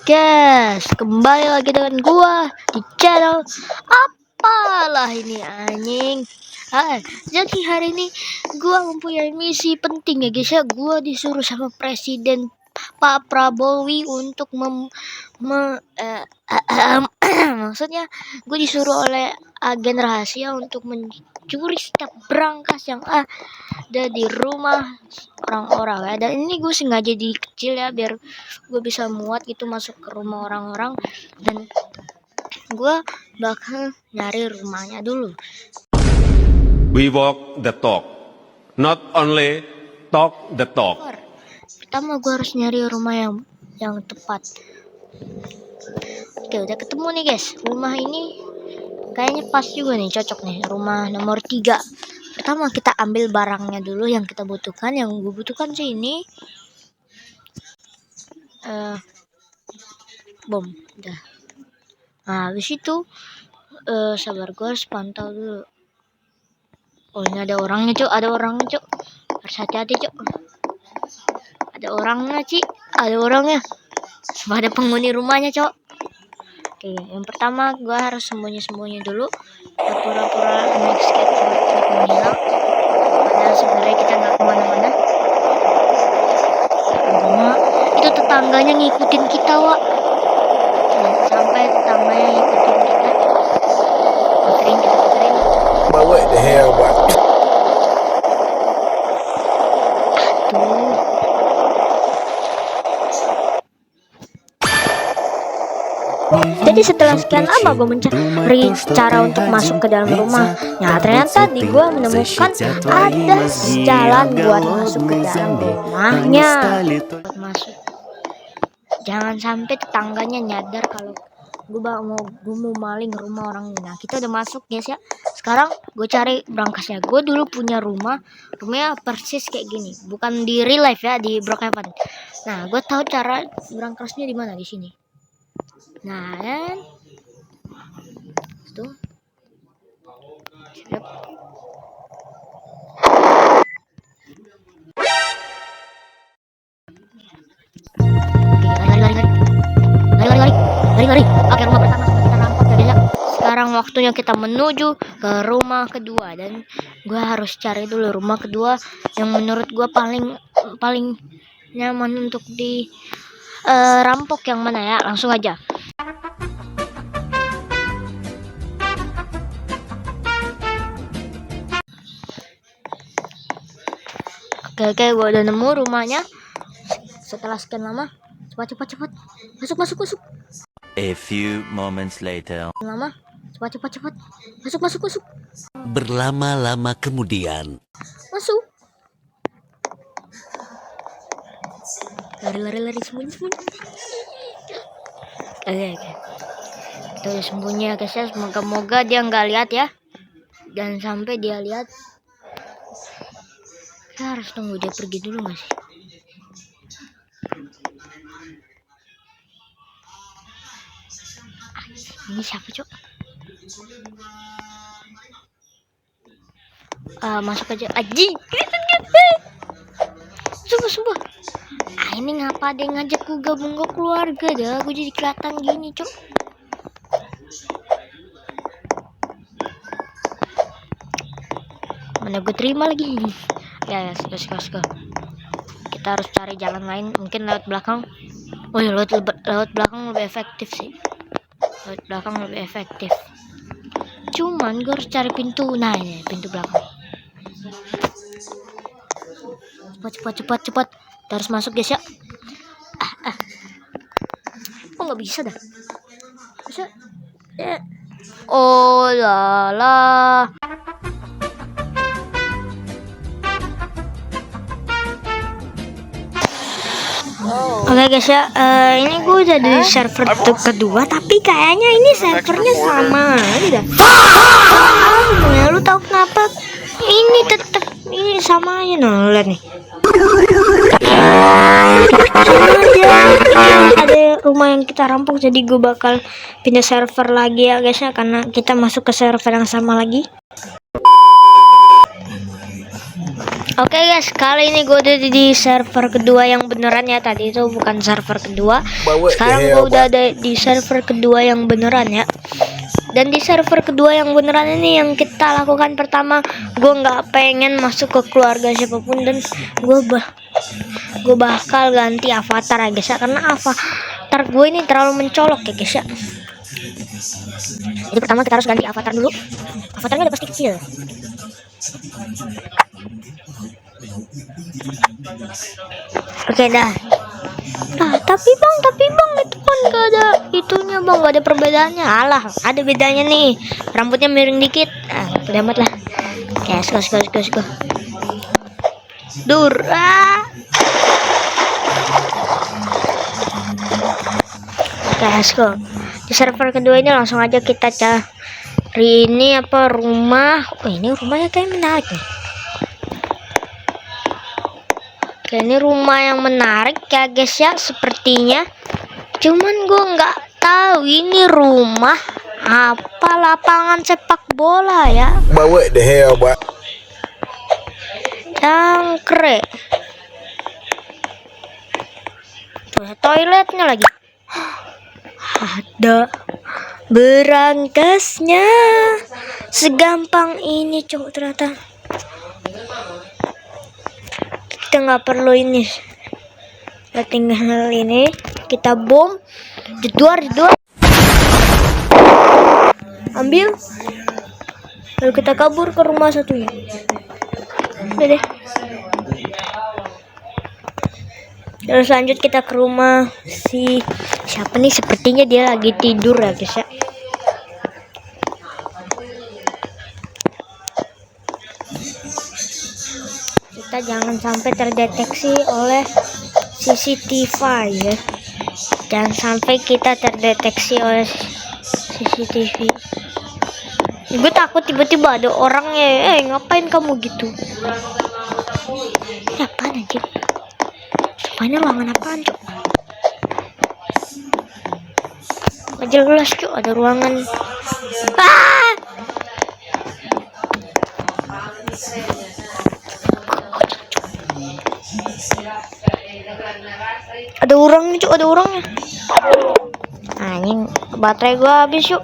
Guys, kembali lagi dengan gua di channel apalah ini anjing. Jadi hari ini gua mempunyai misi penting ya guys ya. Gua disuruh sama Presiden Pak Prabowo untuk maksudnya gue disuruh oleh agen rahasia untuk mencuri setiap berangkas yang ada di rumah orang-orang ya. Dan ini gue sengaja di kecil ya biar gue bisa muat gitu masuk ke rumah orang-orang, dan gue bakal nyari rumahnya dulu. We walk the talk, not only talk the talk. Pertama gue harus nyari rumah yang tepat. Oke, udah ketemu nih guys. Rumah ini kayaknya pas juga nih, cocok nih. Rumah nomor 3. Pertama kita ambil barangnya dulu yang kita butuhkan. Yang gue butuhkan sih ini bom. Udah. Nah, habis itu sabar, gue harus pantau dulu. Oh, ini ada orangnya cok, ada orangnya cok. Harus hati-hati cok. Ada orangnya Ci, ada orangnya. Ada penghuni rumahnya cok. Oke, yang pertama gue harus sembunyi-sembunyi dulu. Pura-pura naik skateboard untuk menghilang. Padahal sebenarnya kita nggak kemana-mana. Karena itu tetangganya ngikutin kita wak. Sampai tetangganya ngikutin kita. Puterin. But what the hell, what? Jadi setelah sekian lama gue mencari cara untuk masuk ke dalam rumah, nah ternyata di gue menemukan ada jalan buat masuk ke dalam rumahnya. Buat masuk, jangan sampai tetangganya nyadar kalau gue mau maling rumah orang ini. Nah kita udah masuk guys ya. Sekarang gue cari berangkasnya. Gue dulu punya rumahnya persis kayak gini, bukan di real life ya, di Brookhaven. Nah gue tahu cara berangkasnya di mana, di sini. Nah kan tuh siap. Lari. Oke, rumah pertama sudah kita rampok ya guys. Sekarang waktunya kita menuju ke rumah kedua, dan gue harus cari dulu rumah kedua yang menurut gue paling nyaman untuk di rampok yang mana ya. Langsung aja. Oke, gue udah nemu rumahnya. Setelah sekian lama, cepat. Masuk. A few moments later. Lama, cepat. Masuk. Berlama-lama kemudian. Masuk. Lari sembunyi. Oke. Kita udah sembunyi ya guys ya. Semoga dia nggak lihat ya. Jangan sampai dia lihat. Kita harus tunggu dia pergi dulu mas. Ini siapa cok? Masuk aja. Aji. Sumpah. Ini ngapa dia ngajak gue gabung ke keluarga dah? Gue jadi kelihatan gini cok. Mana gue terima lagi. Ya, let's go. Kita harus cari jalan lain, mungkin lewat belakang. Oh ya, lewat belakang lebih efektif sih. Lewat belakang lebih efektif. Cuman gue harus cari pintu. Nah, ini pintu belakang. Cepat. Kita harus masuk guys ya. Oh nggak bisa dah. Bisa. Oh lala. Oke guys ya, ini gue udah di server kedua, tapi kayaknya ini servernya sama aja. Ya lu tahu kenapa? Ini tetap ini sama aja nih, lihat nih. Ada rumah yang kita rampok, jadi gue bakal pindah server lagi ya guys ya, karena kita masuk ke server yang sama lagi. Oke guys, kali ini gue udah di server kedua yang beneran ya. Tadi itu bukan server kedua. Sekarang gue udah ada di server kedua yang beneran ya. Dan di server kedua yang beneran ini yang kita lakukan pertama, gue nggak pengen masuk ke keluarga siapapun dan gue bakal ganti avatar ya guys ya, karena avatar gue ini terlalu mencolok ya guys ya. Jadi pertama kita harus ganti avatar dulu. Avatarnya udah pasti kecil. Oke dah. Nah, tapi bang itu kan gak ada itunya bang, gak ada perbedaannya. Alah, ada bedanya nih. Rambutnya miring dikit. Ah, udah amat lah. Oke, go. Dura. Oke, let's go. Di server kedua ini langsung aja kita cari ini apa rumah. Oh, ini rumahnya kayak menarik nih. Oke, ini rumah yang menarik ya guys ya sepertinya. Cuman gue nggak tahu ini rumah apa lapangan sepak bola ya. But what the hell, boy? Jangkrik. Tuh, toiletnya lagi. Ada berangkasnya. Segampang ini cowok ternyata. Kita nggak perlu ini, kita tinggal ini, kita bom, jedor, ambil, lalu kita kabur ke rumah satunya. Udah deh. Terus lanjut kita ke rumah si siapa nih, sepertinya dia lagi tidur ya guys ya. Kita jangan sampai terdeteksi oleh CCTV ya. Jangan sampai kita terdeteksi oleh CCTV. Gue takut tiba-tiba ada orangnya. Ngapain kamu gitu? Ya apaan aja? Apanya ruangan apaan cok? Gak jelas cok, ada ruangan. Ada orangnya cuk, ada orangnya. Anjing, baterai gua habis yuk.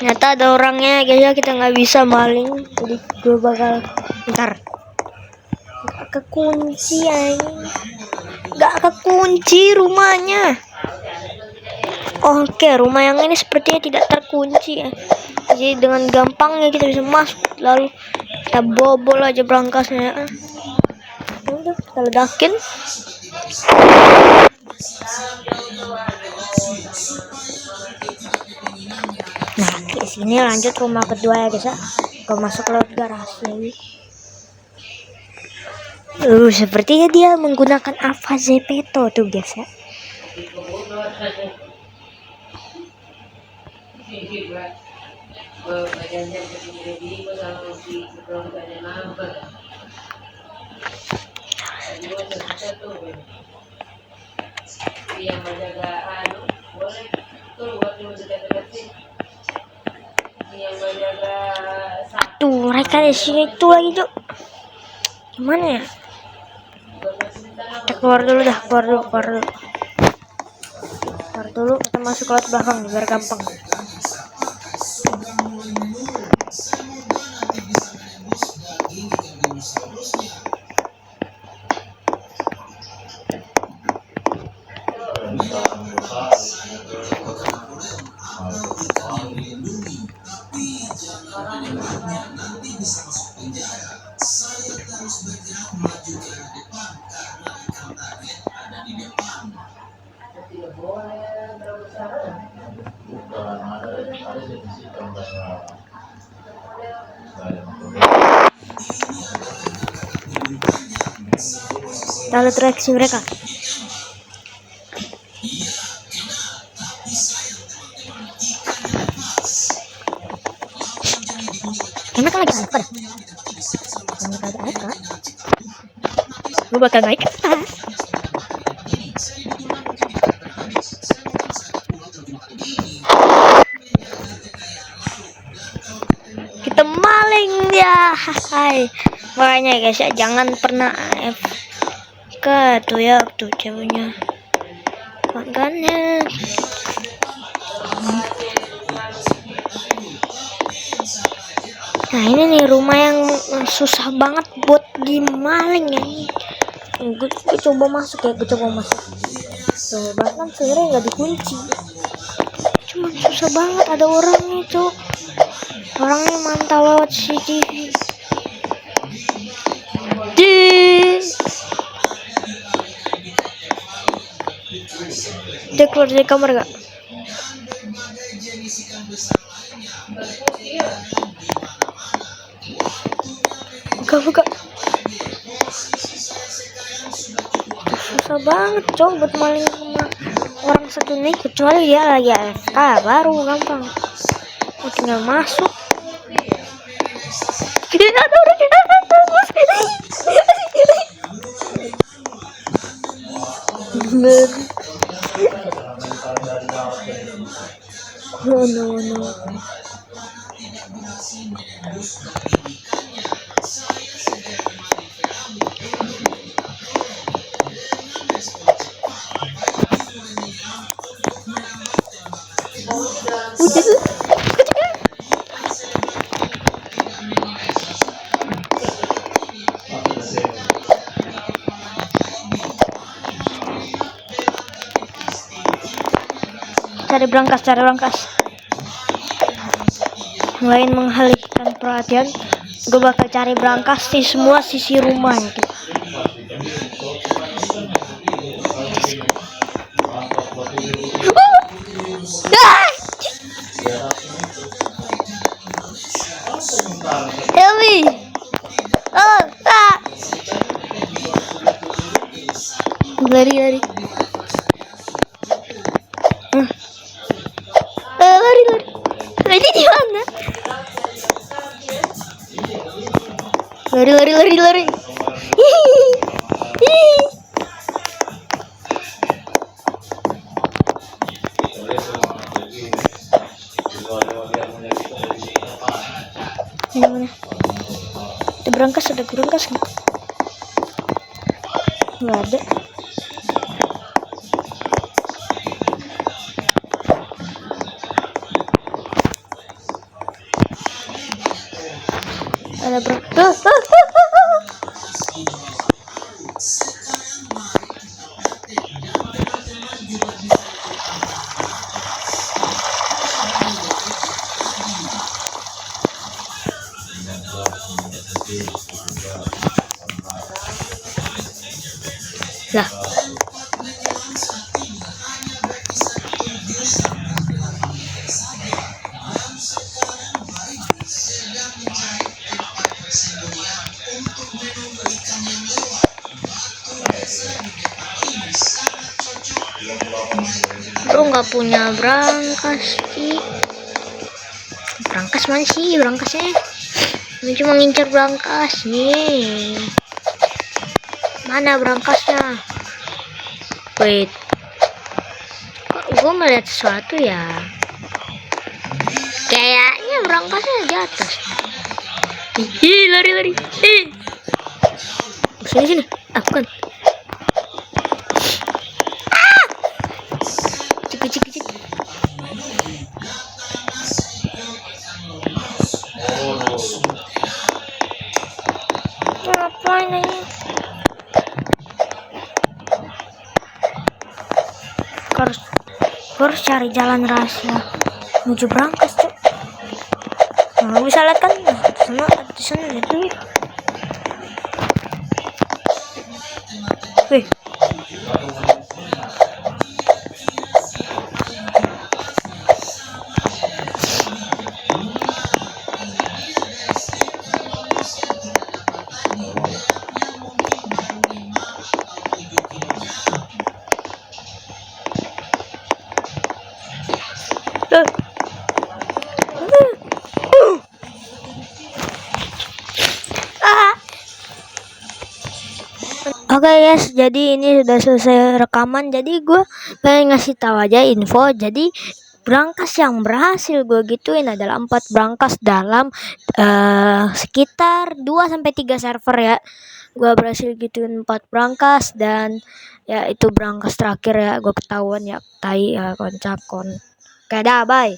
Ternyata ada orangnya guys ya, kita nggak bisa maling. Jadi gue bakal ntar kekunci anjing. Gak kekunci rumahnya. Oke, rumah yang ini sepertinya tidak terkunci ya. Jadi dengan gampangnya kita bisa masuk, lalu kita bobol aja berangkasnya. Udah, kita ledakin. Nah, di sini lanjut rumah kedua ya guys ya. Kita masuk lewat garasi. Sepertinya dia menggunakan Ava Zepeto tuh guys ya. Tuh mereka di sini tuh lagi tuh. Gimana ya? Kita keluar dulu dah, keluar dulu, kita masuk ke belakang biar gampang. Lalu reaksi mereka. mereka lagi AFK dah. Mereka lagi AFK. Gue bakal naik ke atas. Kita maling ya. Hai. Makanya guys ya, jangan pernah AFK tuh ya, tuh ceweknya. Makanya. Nah ini nih rumah yang susah banget buat dimaling ya. Gue coba masuk ya, gue coba masuk. Tuh bahkan sebenarnya nggak dikunci. Cuman susah banget, ada orangnya cok. Orangnya mantau lewat CCTV. Dia keluar dari kamar gak? Buka. Susah banget cok buat maling rumah orang satu nih, kecuali dia lagi AFK baru gampang. Tinggal masuk. Ada orang di atas. No. Cari berangkas. Selain mengalihkan perhatian, gue bakal cari berangkas di semua sisi rumah gitu. Help me! Lari. Lari. Lari di mana? Lari. Ini mana? Ada berangkas nggak? Nggak ada. Ada berangkas. Lah. Bro nggak punya berangkas sih. Berangkas mana sih berangkasnya? Ini cuma ngincar berangkas nih. Mana berangkasnya? Wait, kok gue melihat sesuatu ya? Kayaknya berangkasnya di atas. Lari. Sini. Bukan. Cik. Ngapain ini? Harus cari jalan rahasia menuju berangkas cok. Nah, bisa lihat kan? Di sana lihat tuh. Wih. Oke guys, jadi ini sudah selesai rekaman. Jadi gue pengen ngasih tahu aja info. Jadi brankas yang berhasil gue gituin adalah 4 brankas dalam sekitar 2 sampai 3 server ya. Gue berhasil gituin 4 brankas, dan ya itu brankas terakhir ya gue ketahuan ya, tai ya, koncakon. Oke dah, bye.